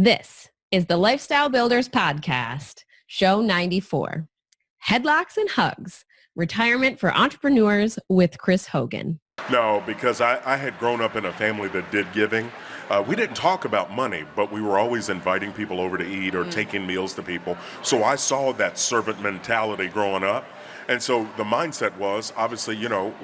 This is the Lifestyle Builders Podcast, show 94. Headlocks and Hugs, Retirement for Entrepreneurs with Chris Hogan. No, because I had grown up in a family that did giving. We didn't talk about money, but we were always inviting people over to eat or taking meals to people. So I saw that servant mentality growing up. And so the mindset was, obviously,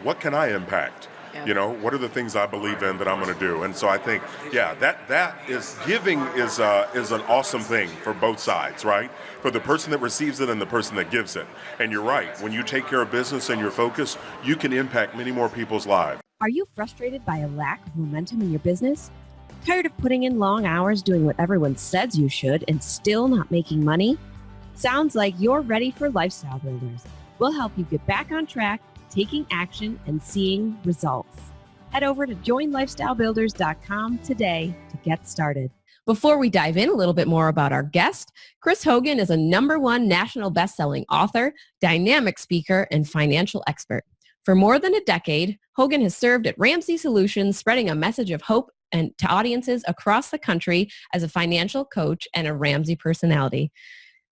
what can I impact? What are the things I believe in that I'm going to do? And so I think, that is giving is an awesome thing for both sides, right? For the person that receives it and the person that gives it. And you're right. When you take care of business and your focus, you can impact many more people's lives. Are you frustrated by a lack of momentum in your business? Tired of putting in long hours doing what everyone says you should and still not making money? Sounds like you're ready for Lifestyle Builders. We'll help you get back on track, taking action, and seeing results. Head over to joinlifestylebuilders.com today to get started. Before we dive in a little bit more about our guest, Chris Hogan is a #1 national best-selling author, dynamic speaker, and financial expert. For more than a decade, Hogan has served at Ramsey Solutions, spreading a message of hope and to audiences across the country as a financial coach and a Ramsey personality.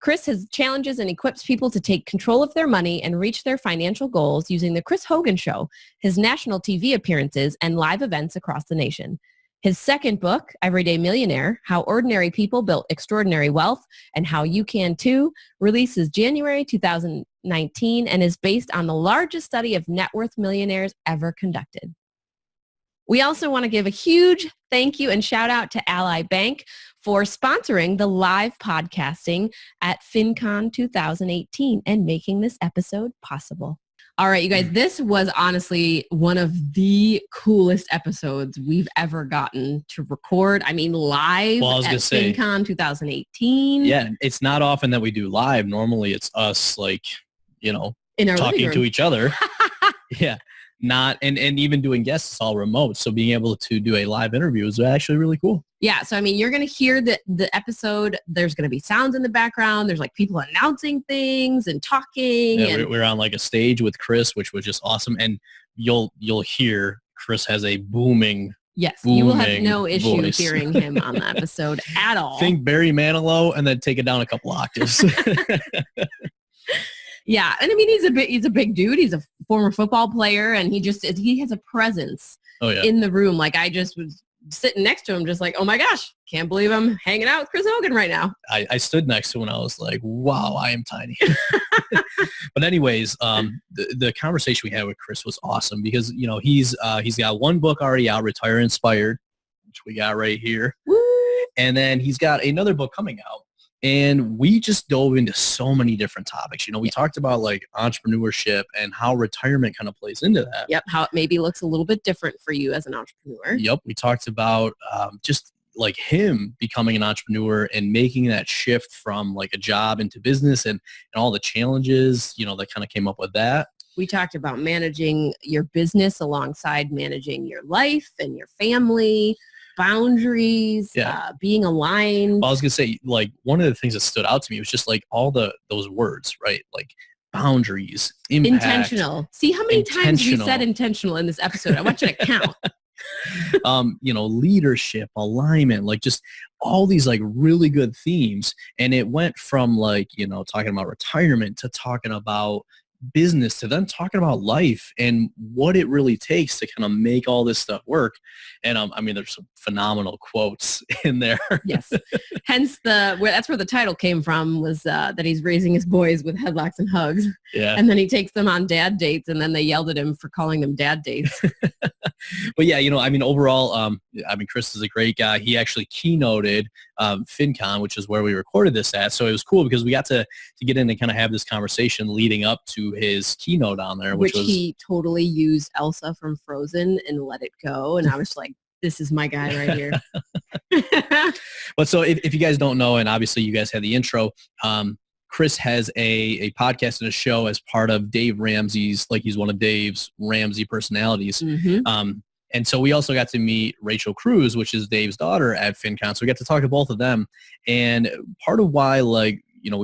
Chris has challenges and equips people to take control of their money and reach their financial goals using the Chris Hogan Show, his national TV appearances, and live events across the nation. His second book, Everyday Millionaire, How Ordinary People Built Extraordinary Wealth and How You Can Too, releases January 2019 and is based on the largest study of net worth millionaires ever conducted. We also want to give a huge thank you and shout out to Ally Bank for sponsoring the live podcasting at FinCon 2018 and making this episode possible. All right, you guys, this was honestly one of the coolest episodes we've ever gotten to record. I mean, live at FinCon 2018. Yeah, it's not often that we do live. Normally it's us in our talking to each other. Yeah. Not and even doing guests all remote. So being able to do a live interview is actually really cool. Yeah. So, I mean, you're going to hear the episode. There's going to be sounds in the background. There's people announcing things and talking. Yeah, we're on a stage with Chris, which was just awesome. And you'll hear Chris has a booming you will have no issue voice. Hearing him on the episode at all. Think Barry Manilow and then take it down a couple octaves. Yeah, and I mean he's a big dude. He's a former football player, and he has a presence in the room. I just was sitting next to him, just oh my gosh, can't believe I'm hanging out with Chris Hogan right now. I stood next to him and I was like, wow, I am tiny. But anyways, the conversation we had with Chris was awesome because he's got one book already out, Retire Inspired, which we got right here, Woo! And then he's got another book coming out. And we just dove into so many different topics. We talked about entrepreneurship and how retirement kind of plays into that. Yep. How it maybe looks a little bit different for you as an entrepreneur. Yep. We talked about just him becoming an entrepreneur and making that shift from a job into business and all the challenges, that kind of came up with that. We talked about managing your business alongside managing your life and your family. Boundaries, being aligned. Well, I was going to say, one of the things that stood out to me was just all those words, right? Boundaries, impact. Intentional. See how many times we said intentional in this episode? I want you to count. Leadership, alignment, just all these really good themes. And it went from talking about retirement to talking about business to then talking about life and what it really takes to kind of make all this stuff work. And there's some phenomenal quotes in there. Yes. Hence that's where the title came from, was that he's raising his boys with headlocks and hugs. Yeah. And then he takes them on dad dates, and then they yelled at him for calling them dad dates. But yeah, overall, Chris is a great guy. He actually keynoted FinCon, which is where we recorded this at. So it was cool because we got to get in and kind of have this conversation leading up to his keynote on there, which was, he totally used Elsa from Frozen and let it go. And I was like, this is my guy right here. But so if you guys don't know, and obviously you guys had the intro, Chris has a podcast and a show as part of Dave Ramsey's, he's one of Dave's Ramsey personalities. Mm-hmm. And so we also got to meet Rachel Cruz, which is Dave's daughter, at FinCon. So we got to talk to both of them. And part of why, we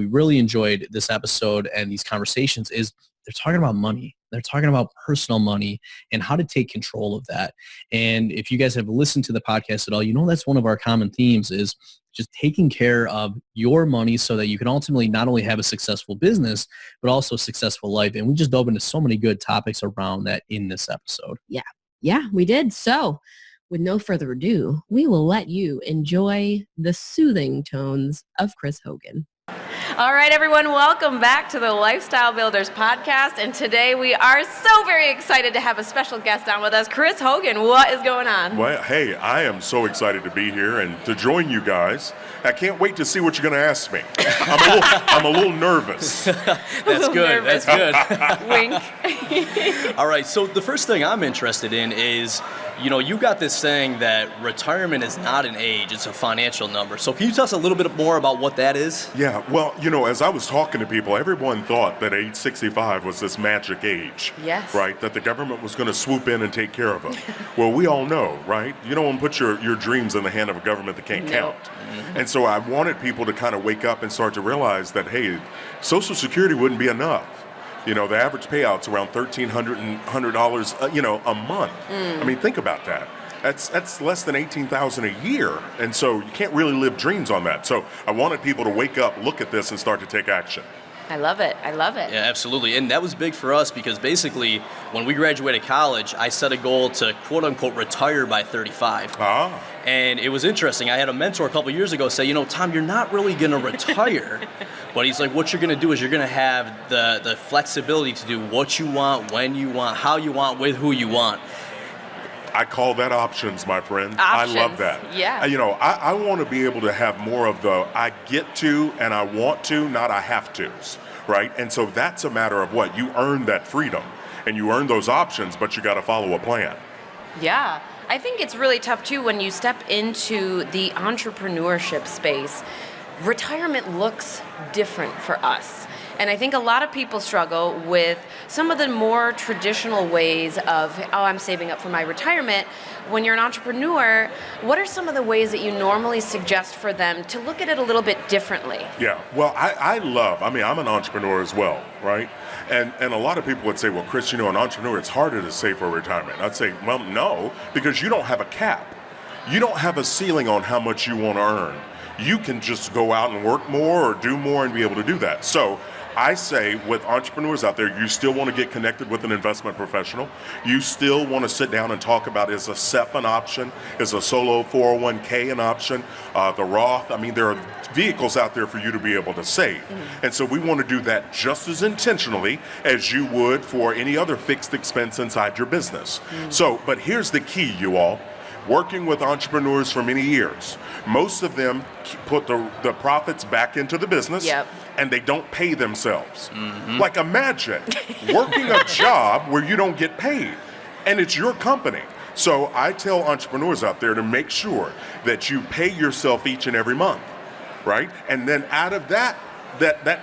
really enjoyed this episode and these conversations is they're talking about money. They're talking about personal money and how to take control of that. And if you guys have listened to the podcast at all, that's one of our common themes is just taking care of your money so that you can ultimately not only have a successful business, but also a successful life. And we just dove into so many good topics around that in this episode. Yeah, we did. So with no further ado, we will let you enjoy the soothing tones of Chris Hogan. All right, everyone, welcome back to the Lifestyle Builders podcast. And today we are so very excited to have a special guest on with us, Chris Hogan. What is going on? Well, hey, I am so excited to be here and to join you guys. I can't wait to see what you're going to ask me. I'm a little nervous. That's good. That's good. Wink. All right. So the first thing I'm interested in is, you got this saying that retirement is not an age, it's a financial number. So can you tell us a little bit more about what that is? Yeah, well, as I was talking to people, everyone thought that age 65 was this magic age. Yes. Right? That the government was going to swoop in and take care of them. Well, we all know, right? You don't want to put your dreams in the hand of a government that can't count. Mm-hmm. And so I wanted people to kind of wake up and start to realize that, hey, Social Security wouldn't be enough. The average payout's around $1,300, a month. I mean, think about that. That's less than $18,000 a year, and so you can't really live dreams on that. So I wanted people to wake up, look at this, and start to take action. I love it. Yeah, absolutely. And that was big for us because basically when we graduated college, I set a goal to quote unquote retire by 35. And it was interesting. I had a mentor a couple years ago say, Tom, you're not really going to retire. But he's like, what you're going to do is you're going to have the flexibility to do what you want, when you want, how you want, with who you want. I call that options, my friend. Options. I love that. Yeah. I want to be able to have more of the I get to and I want to, not I have to's, right? And so that's a matter of what? You earn that freedom and you earn those options, but you got to follow a plan. Yeah. I think it's really tough, too, when you step into the entrepreneurship space. Retirement looks different for us. And I think a lot of people struggle with some of the more traditional ways of, I'm saving up for my retirement. When you're an entrepreneur, what are some of the ways that you normally suggest for them to look at it a little bit differently? Yeah, well, I'm an entrepreneur as well, right? And a lot of people would say, well, Chris, an entrepreneur, it's harder to save for retirement. I'd say, well, no, because you don't have a cap. You don't have a ceiling on how much you want to earn. You can just go out and work more or do more and be able to do that. So I say with entrepreneurs out there, you still want to get connected with an investment professional. You still want to sit down and talk about, is a SEP an option? Is a solo 401k an option? The Roth, there are vehicles out there for you to be able to save. Mm-hmm. And so we want to do that just as intentionally as you would for any other fixed expense inside your business. Mm-hmm. But here's the key, you all. Working with entrepreneurs for many years, most of them put the profits back into the business. Yep. And they don't pay themselves. Mm-hmm. Like imagine working a job where you don't get paid and it's your company. So I tell entrepreneurs out there to make sure that you pay yourself each and every month, right? And then out of that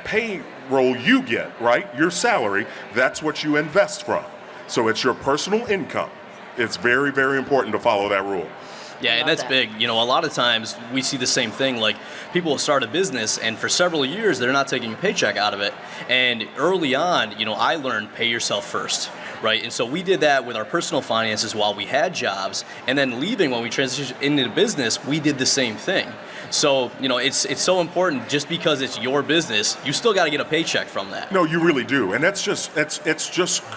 payroll you get, right, your salary, that's what you invest from. So it's your personal income. It's very, very important to follow that rule. Yeah, and that's big. A lot of times we see the same thing. Like people will start a business and for several years they're not taking a paycheck out of it. And early on, I learned pay yourself first, right? And so we did that with our personal finances while we had jobs. And then leaving when we transitioned into business, we did the same thing. So, it's so important. Just because it's your business, you still got to get a paycheck from that. No, you really do. And it's just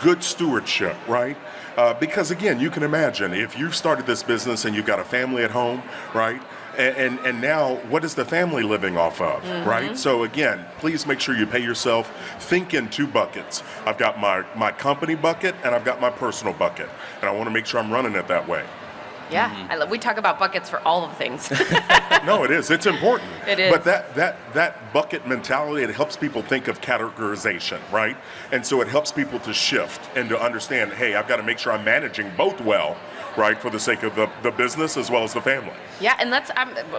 good stewardship, right? Because again, you can imagine if you've started this business and you've got a family at home, right? And now what is the family living off of, mm-hmm. right? So again, please make sure you pay yourself. Think in two buckets. I've got my company bucket and I've got my personal bucket. And I want to make sure I'm running it that way. Yeah, mm-hmm. We talk about buckets for all of things. No, it is. It's important. It is. But that bucket mentality, it helps people think of categorization, right? And so it helps people to shift and to understand, hey, I've got to make sure I'm managing both well, right, for the sake of the business as well as the family. Yeah, and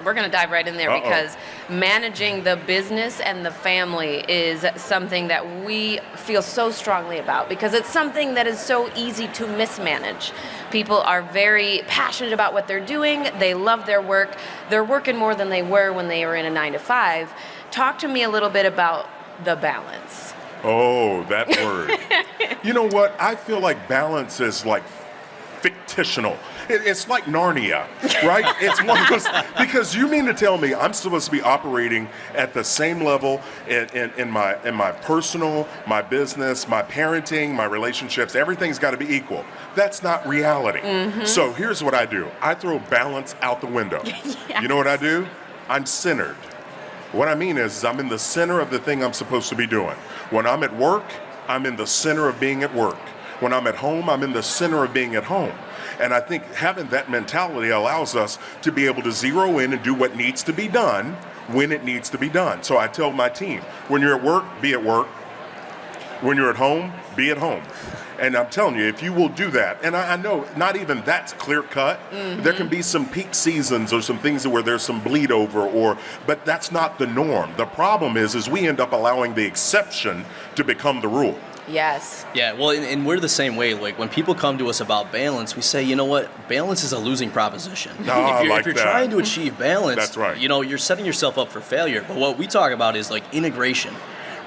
we're going to dive right in there because managing the business and the family is something that we feel so strongly about because it's something that is so easy to mismanage. People are very passionate about what they're doing. They love their work. They're working more than they were when they were in a 9-to-5. Talk to me a little bit about the balance. Oh, that word. You know what? I feel like balance is like fictional. It's like Narnia, right? It's one of those, because you mean to tell me I'm supposed to be operating at the same level in my personal, my business, my parenting, my relationships, everything's got to be equal. That's not reality. So here's what I do. I throw balance out the window. You know what I do? I'm centered. What I mean is I'm in the center of the thing I'm supposed to be doing. When I'm at work, I'm in the center of being at work. When I'm at home, I'm in the center of being at home. And I think having that mentality allows us to be able to zero in and do what needs to be done when it needs to be done. So I tell my team, when you're at work, be at work. When you're at home, be at home. And I'm telling you, if you will do that, and I know not even that's clear cut. There can be some peak seasons or some things where there's some bleed over, but that's not the norm. The problem is we end up allowing the exception to become the rule. Yes. Yeah, well, and we're the same way. Like, when people come to us about balance, we say, you know what? Balance is a losing proposition. If you're trying to achieve balance, that's right. You're setting yourself up for failure. But what we talk about is, like, integration.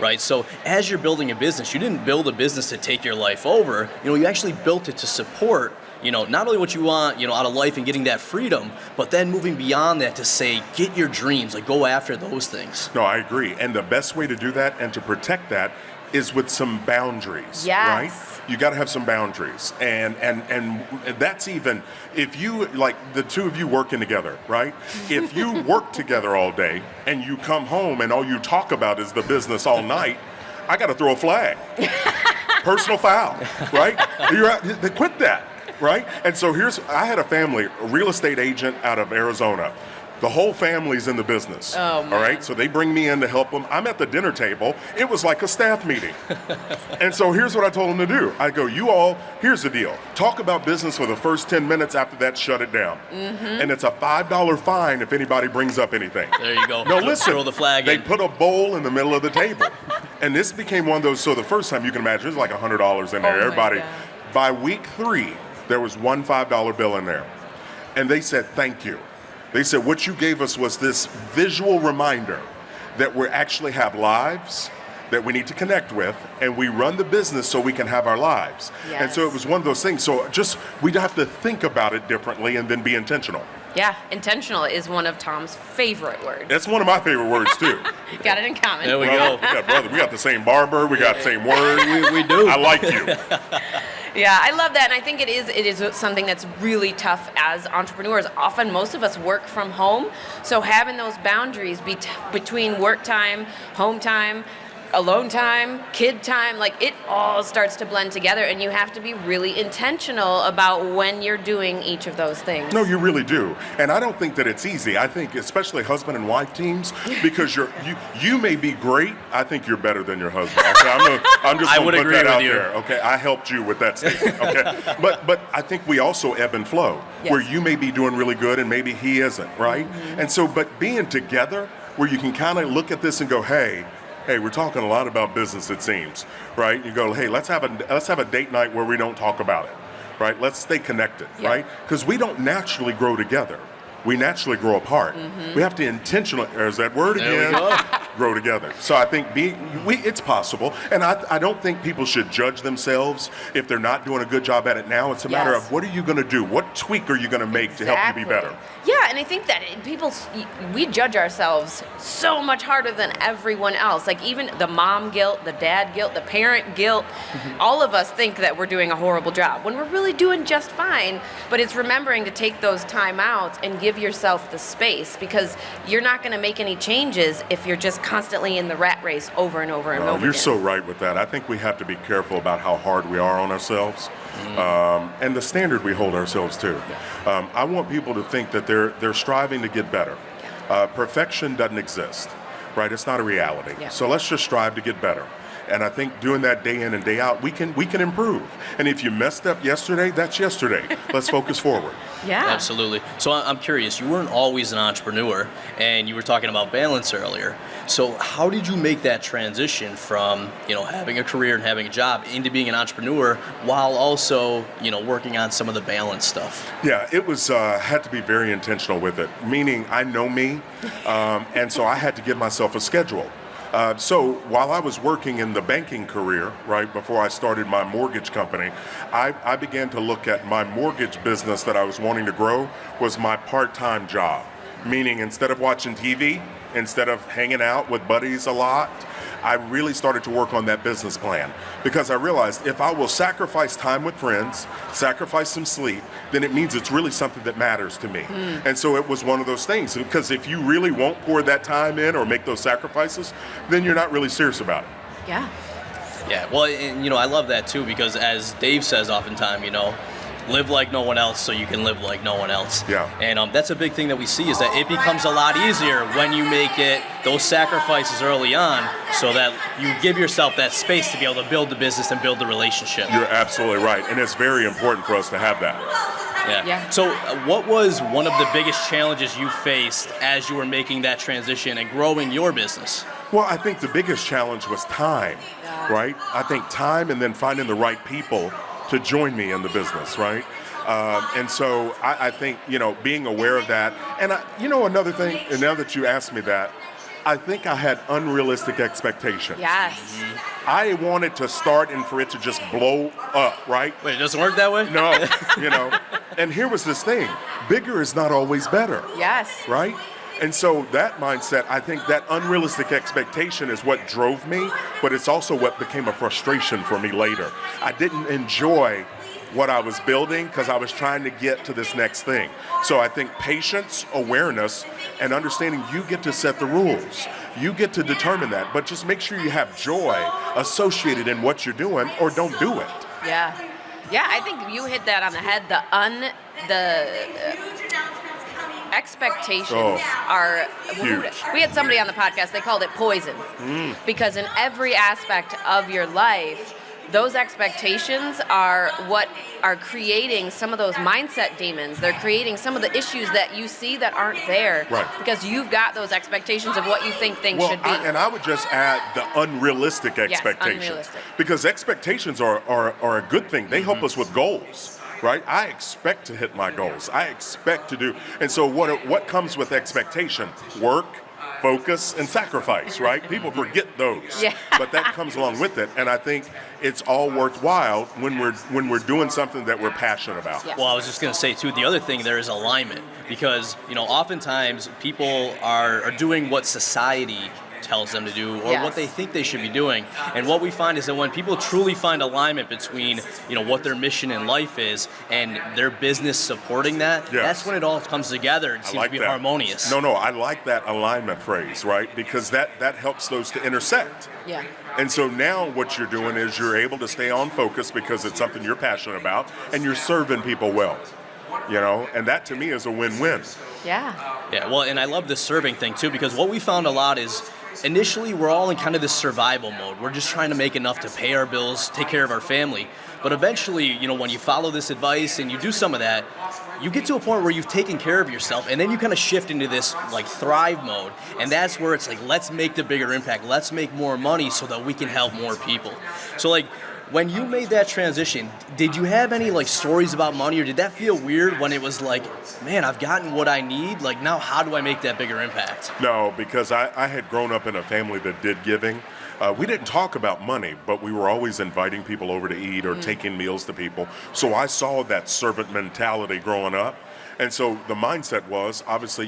Right? So as you're building a business, you didn't build a business to take your life over. You actually built it to support, not only what you want, out of life and getting that freedom, but then moving beyond that to say, get your dreams, like, go after those things. No, I agree. And the best way to do that and to protect that is with some boundaries, right? You got to have some boundaries. And that's even, if you, like the two of you working together, right? If you work together all day and you come home and all you talk about is the business all night, I got to throw a flag. Personal foul, right? They quit that, right? And so I had a family, a real estate agent out of Arizona. The whole family's in the business. Oh, man. All right, so they bring me in to help them. I'm at the dinner table. It was like a staff meeting. And so here's what I told them to do. I go, you all, here's the deal. Talk about business for the first 10 minutes. After that, shut it down. And it's a $5 fine if anybody brings up anything. There you go. No, listen. Throw the flag they in. put a bowl in the middle of the table. And this became one of those, so the first time you can imagine, there's like $100 in there. Everybody. God. By week 3, there was one $5 bill in there. And they said, thank you. They said, what you gave us was this visual reminder that we actually have lives that we need to connect with, and we run the business so we can have our lives. Yes. And so it was one of those things. So we'd have to think about it differently and then be intentional. Yeah, intentional is one of Tom's favorite words. That's one of my favorite words, too. Got it in common. There we go. We got the same barber. We got the same word. We do. I like you. Yeah, I love that, and I think it is something that's really tough as entrepreneurs. Often, most of us work from home, so having those boundaries between work time, home time, alone time, kid time, like, it all starts to blend together, and you have to be really intentional about when you're doing each of those things. No, you really do. And I don't think that it's easy. I think especially husband and wife teams, because you may be great. I think you're better than your husband. Okay? I'm just going to put that out there. Okay, I helped you with that statement. Okay, but I think we also ebb and flow, where you may be doing really good and maybe he isn't, right? And so, but being together, where you can kind of look at this and go, hey, we're talking a lot about business, it seems, right? You go, hey, let's have a date night where we don't talk about it, right? Let's stay connected, right? Because we don't naturally grow together. We naturally grow apart. We have to intentionally, there's that word again, grow together. So I think it's possible. And I don't think people should judge themselves if they're not doing a good job at it now. It's a matter of, what are you going to do? What tweak are you going to make to help you be better? Yeah, and I think that we judge ourselves so much harder than everyone else. Like, even the mom guilt, the dad guilt, the parent guilt, all of us think that we're doing a horrible job when we're really doing just fine. But it's remembering to take those time out and give yourself the space, because you're not going to make any changes if you're just constantly in the rat race over and over and over You're again. so right with that. I think we have to be careful about how hard we are on ourselves, and the standard we hold ourselves to. I want people to think that they're striving to get better. Perfection doesn't exist, right? It's not a reality. So let's just strive to get better. And I think doing that day in and day out, we can improve. And if you messed up yesterday, that's yesterday. Let's focus forward. Yeah. Absolutely. So I'm curious, you weren't always an entrepreneur, and you were talking about balance earlier. So how did you make that transition from, having a career and having a job into being an entrepreneur while also, working on some of the balance stuff? Yeah, it was, had to be very intentional with it, meaning I know me, and so I had to give myself a schedule. So while I was working in the banking career, right, before I started my mortgage company, I began to look at my mortgage business that I was wanting to grow was my part-time job. Meaning instead of watching TV, instead of hanging out with buddies a lot, I really started to work on that business plan because I realized if I will sacrifice time with friends, sacrifice some sleep, then it means it's really something that matters to me. And so it was one of those things because if you really won't pour that time in or make those sacrifices, then you're not really serious about it. Yeah. Yeah, well, and, I love that too because as Dave says oftentimes, live like no one else so you can live like no one else. Yeah. And that's a big thing that we see is that it becomes a lot easier when you make it those sacrifices early on so that you give yourself that space to be able to build the business and build the relationship. You're absolutely right. And it's very important for us to have that. Yeah. So what was one of the biggest challenges you faced as you were making that transition and growing your business? Well, I think the biggest challenge was time, right? I think time and then finding the right people to join me in the business, right? And so I think, being aware of that. And, another thing, and now that you asked me that, I think I had unrealistic expectations. Yes. I wanted to start and for it to just blow up, right? Wait, it doesn't work that way? No, And here was this thing. Bigger is not always better. Yes. Right? And so that mindset, I think that unrealistic expectation is what drove me, but it's also what became a frustration for me later. I didn't enjoy what I was building because I was trying to get to this next thing. So I think patience, awareness, and understanding you get to set the rules. You get to determine that, but just make sure you have joy associated in what you're doing or don't do it. Yeah. Yeah, I think you hit that on the head. Expectations are huge. We had somebody on the podcast, they called it poison. Because in every aspect of your life, those expectations are what are creating some of those mindset demons. They're creating some of the issues that you see that aren't there. Right. Because you've got those expectations of what you think things should be. I would just add the unrealistic expectations. Yes, unrealistic. Because expectations are a good thing. They help us with goals. Right? I expect to hit my goals. I expect to do. And so what comes with expectation? Work, focus, and sacrifice, right? People forget those. Yeah. But that comes along with it. And I think it's all worthwhile when we're doing something that we're passionate about. Yeah. Well, I was just going to say, too, the other thing there is alignment. Because, oftentimes people are doing what society tells them to do or what they think they should be doing. And what we find is that when people truly find alignment between, what their mission in life is and their business supporting that, that's when it all comes together and seems to be harmonious. No, I like that alignment phrase, right? Because that helps those to intersect. Yeah. And so now what you're doing is you're able to stay on focus because it's something you're passionate about and you're serving people well. And that to me is a win-win. Yeah. Yeah, well, and I love the serving thing too because what we found a lot is initially, we're all in kind of this survival mode. We're just trying to make enough to pay our bills, take care of our family. But eventually, when you follow this advice and you do some of that, you get to a point where you've taken care of yourself, and then you kind of shift into this thrive mode. And that's where it's let's make the bigger impact. Let's make more money so that we can help more people. So when you made that transition, did you have any stories about money, or did that feel weird when it was man, I've gotten what I need, now how do I make that bigger impact? No, because I had grown up in a family that did giving. We didn't talk about money, but we were always inviting people over to eat or taking meals to people. So I saw that servant mentality growing up. And so the mindset was, obviously,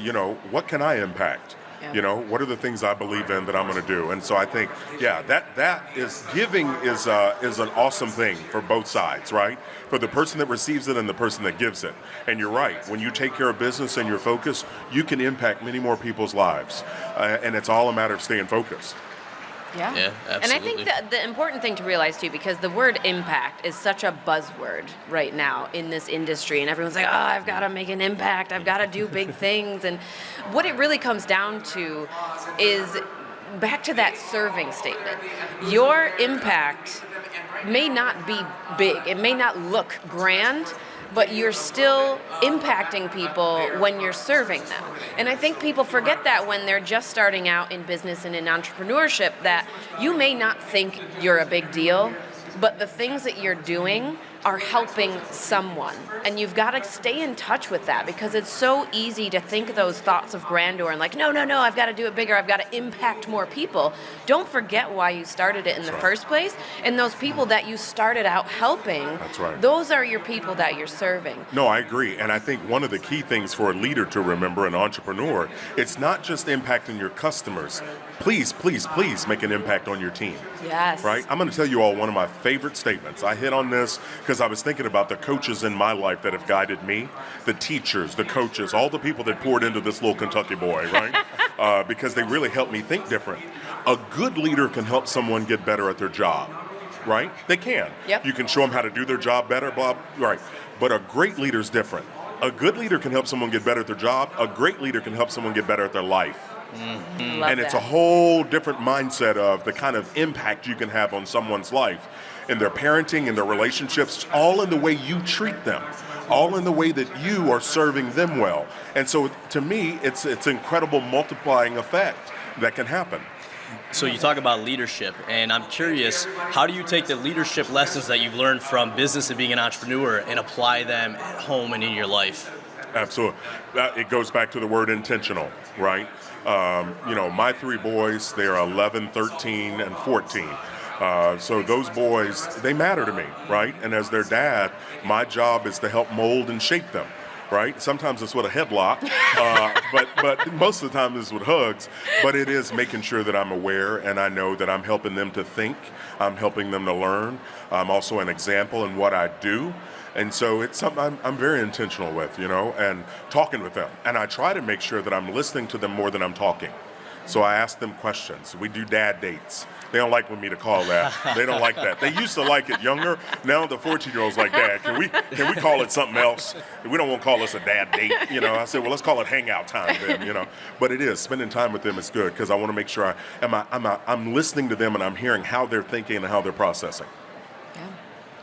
what can I impact? Yeah. What are the things I believe in that I'm going to do? And so I think, that is giving is an awesome thing for both sides, right? For the person that receives it and the person that gives it. And you're right. When you take care of business and you're focused, you can impact many more people's lives. And it's all a matter of staying focused. Yeah. Yeah, absolutely. And I think that the important thing to realize too, because the word impact is such a buzzword right now in this industry, and everyone's like, oh, I've got to make an impact, I've got to do big things. And what it really comes down to is back to that serving statement. Your impact may not be big, it may not look grand, but you're still impacting people when you're serving them. And I think people forget that when they're just starting out in business and in entrepreneurship, that you may not think you're a big deal, but the things that you're doing are helping someone. And you've got to stay in touch with that, because it's so easy to think those thoughts of grandeur and like, no, I've got to do it bigger. I've got to impact more people. Don't forget why you started it in the first place. And those people that you started out helping, That's right. those are your people that you're serving. No, I agree. And I think one of the key things for a leader to remember, an entrepreneur, it's not just impacting your customers. Please make an impact on your team. Yes. Right? I'm going to tell you all one of my favorite statements. I hit on this because I was thinking about the coaches in my life that have guided me, the teachers, the coaches, all the people that poured into this little Kentucky boy, right? Because they really helped me think different. A good leader can help someone get better at their job, right? They can. Yep. You can show them how to do their job better, right? But a great leader is different. A good leader can help someone get better at their job. A great leader can help someone get better at their life. Mm-hmm. Love And it's that. a whole different mindset of the kind of impact you can have on someone's life in their parenting, in their relationships, all in the way you treat them, all in the way that you are serving them well. And so to me, it's incredible multiplying effect that can happen. So you talk about leadership, and I'm curious, how do you take the leadership lessons that you've learned from business and being an entrepreneur and apply them at home and in your life? Absolutely. It goes back to the word intentional, right? My three boys, they're 11, 13, and 14. So those boys, they matter to me, right? And as their dad, my job is to help mold and shape them, right? Sometimes it's with a headlock, but most of the time it's with hugs. But it is making sure that I'm aware and I know that I'm helping them to think, I'm helping them to learn. I'm also an example in what I do. And so it's something I'm very intentional with, and talking with them. And I try to make sure that I'm listening to them more than I'm talking. So I ask them questions. We do dad dates. They don't like me to call that. They don't like that. They used to like it younger. Now the 14-year-old's like, Dad, can we call it something else? We don't want to call this a dad date. I said, well, let's call it hangout time then. But it is spending time with them is good because I want to make sure I'm listening to them and I'm hearing how they're thinking and how they're processing.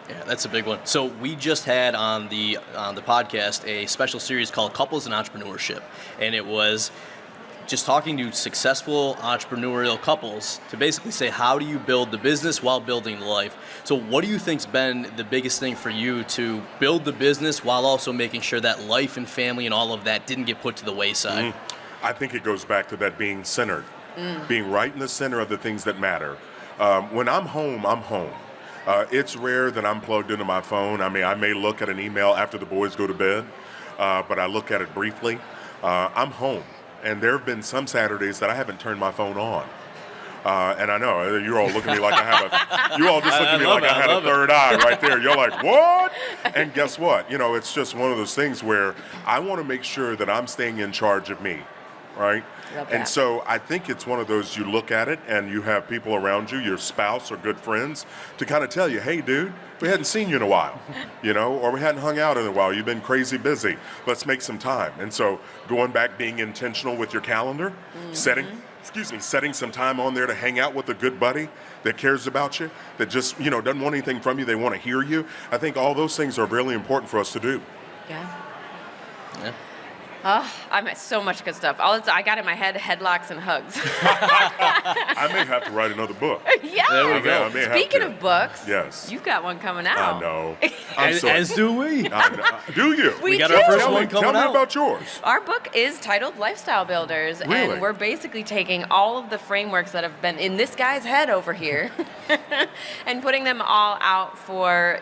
Yeah, that's a big one. So we just had on the podcast a special series called Couples and Entrepreneurship, and it was just talking to successful entrepreneurial couples to basically say, how do you build the business while building the life? So what do you think's been the biggest thing for you to build the business while also making sure that life and family and all of that didn't get put to the wayside? I think it goes back to that being centered, being right in the center of the things that matter. When I'm home, I'm home. It's rare that I'm plugged into my phone. I mean, I may look at an email after the boys go to bed, but I look at it briefly. I'm home. And there have been some Saturdays that I haven't turned my phone on. And I know, you're all looking at me like I had a third eye right there. You're like, what? And guess what? It's just one of those things where I want to make sure that I'm staying in charge of me, right? And so I think it's one of those, you look at it and you have people around you, your spouse or good friends, to kind of tell you, hey, dude, we hadn't seen you in a while, or we hadn't hung out in a while. You've been crazy busy. Let's make some time. And so going back, being intentional with your calendar, setting some time on there to hang out with a good buddy that cares about you, that just, doesn't want anything from you. They want to hear you. I think all those things are really important for us to do. Yeah. Yeah. Oh, I'm at so much good stuff. I got in my head headlocks and hugs. I may have to write another book. Yeah. There we go. Speaking of books, yes, you've got one coming out. I know. As do we. Do you? We got do. our first one coming out. Tell me about yours. Our book is titled Lifestyle Builders, Really? and we're basically taking all of the frameworks that have been in this guy's head over here and putting them all out for,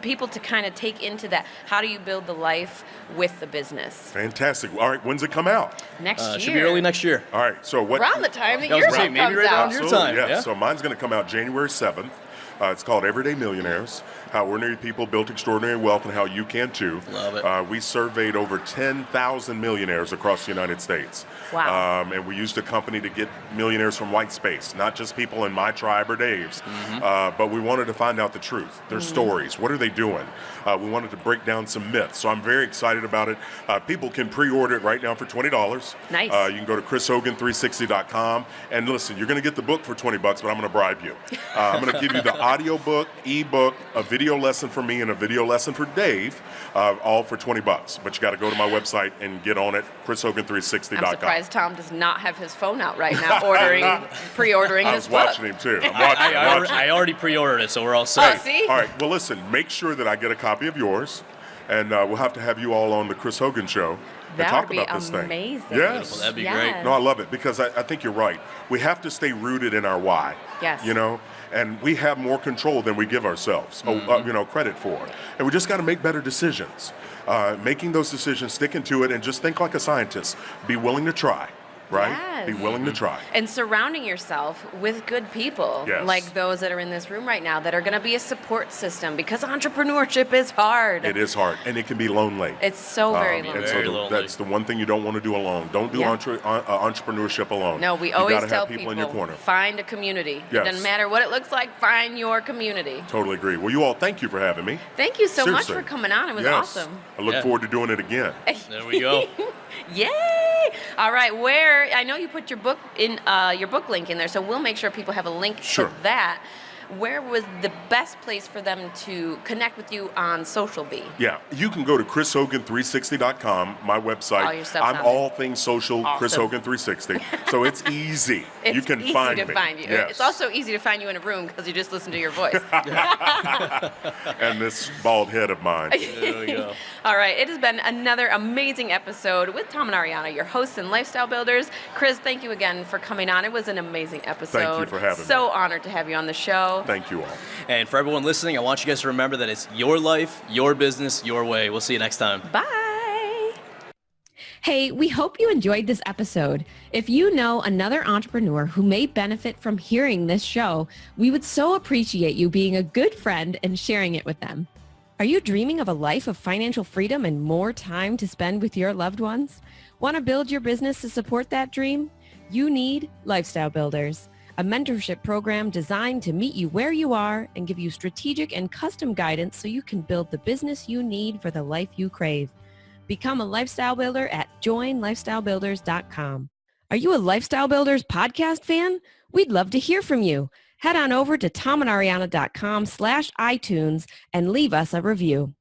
people to kind of take into that. How do you build the life with the business? Fantastic. All right, when's it come out? Next year. Should be early next year. All right, so what? Around the time that I was your gonna say, book maybe comes right out. around your time. Yeah. Yeah. So mine's going to come out January 7th. It's called Everyday Millionaires, How Ordinary People Built Extraordinary Wealth and How You Can Too. Love it. We surveyed over 10,000 millionaires across the United States. Wow. And we used a company to get millionaires from white space, not just people in my tribe or Dave's, but we wanted to find out the truth, their stories. What are they doing? We wanted to break down some myths. So I'm very excited about it. People can pre-order it right now for $20. Nice. You can go to chrishogan360.com. And listen, you're going to get the book for $20, but I'm going to bribe you. I'm going to give you the audiobook, ebook, a video lesson for me, and a video lesson for Dave, all for $20. But you got to go to my website and get on it, chrishogan360.com. I'm surprised Tom does not have his phone out right now, pre-ordering I this was book. watching him too. I'm watching. I already pre-ordered it, so we're all set. Oh, see? All right. Well, listen. Make sure that I get a copy of yours, and we'll have to have you all on the Chris Hogan show and That talk would be about this thing. amazing. Yes. That'd be Yes. great. No, I love it because I think you're right. We have to stay rooted in our why. Yes. You know, and we have more control than we give ourselves, credit for. And we just got to make better decisions. Making those decisions, sticking to it, and just think like a scientist. Be willing to try. Right? Yes. Be willing to try. And surrounding yourself with good people, Yes. like those that are in this room right now, that are going to be a support system, because entrepreneurship is hard. It is hard, and it can be lonely. It's so very lonely. And so Very lonely. that's the one thing you don't want to do alone. Don't do Yeah. entrepreneurship alone. No, we You always gotta tell have people in your corner. find a community. Yes. Doesn't matter what it looks like, find your community. Totally agree. Well, you all, thank you for having me. Thank you so much Seriously. for coming on. It was Yes. awesome. I look Yeah. forward to doing it again. There we go. Yay! All right, I know you put your book link in there, so we'll make sure people have a link Sure. to that. Where was the best place for them to connect with you on social be? Yeah, you can go to chrishogan360.com, my website. All your stuff's I'm on there. all things social, Awesome. Chris Hogan 360. So it's easy. It's you can easy find to me. find you. Yes. It's also easy to find you in a room because you just listen to your voice. And this bald head of mine. There we go. All right, it has been another amazing episode with Tom and Ariana, your hosts and lifestyle builders. Chris, thank you again for coming on. It was an amazing episode. Thank you for having me. So honored to have you on the show. Thank you all. And for everyone listening, I want you guys to remember that it's your life, your business, your way. We'll see you next time. Bye. Hey, we hope you enjoyed this episode. If you know another entrepreneur who may benefit from hearing this show, we would so appreciate you being a good friend and sharing it with them. Are you dreaming of a life of financial freedom and more time to spend with your loved ones? Want to build your business to support that dream? You need Lifestyle Builders, a mentorship program designed to meet you where you are and give you strategic and custom guidance so you can build the business you need for the life you crave. Become a lifestyle builder at joinlifestylebuilders.com. Are you a Lifestyle Builders podcast fan? We'd love to hear from you. Head on over to tomandariana.com/iTunes and leave us a review.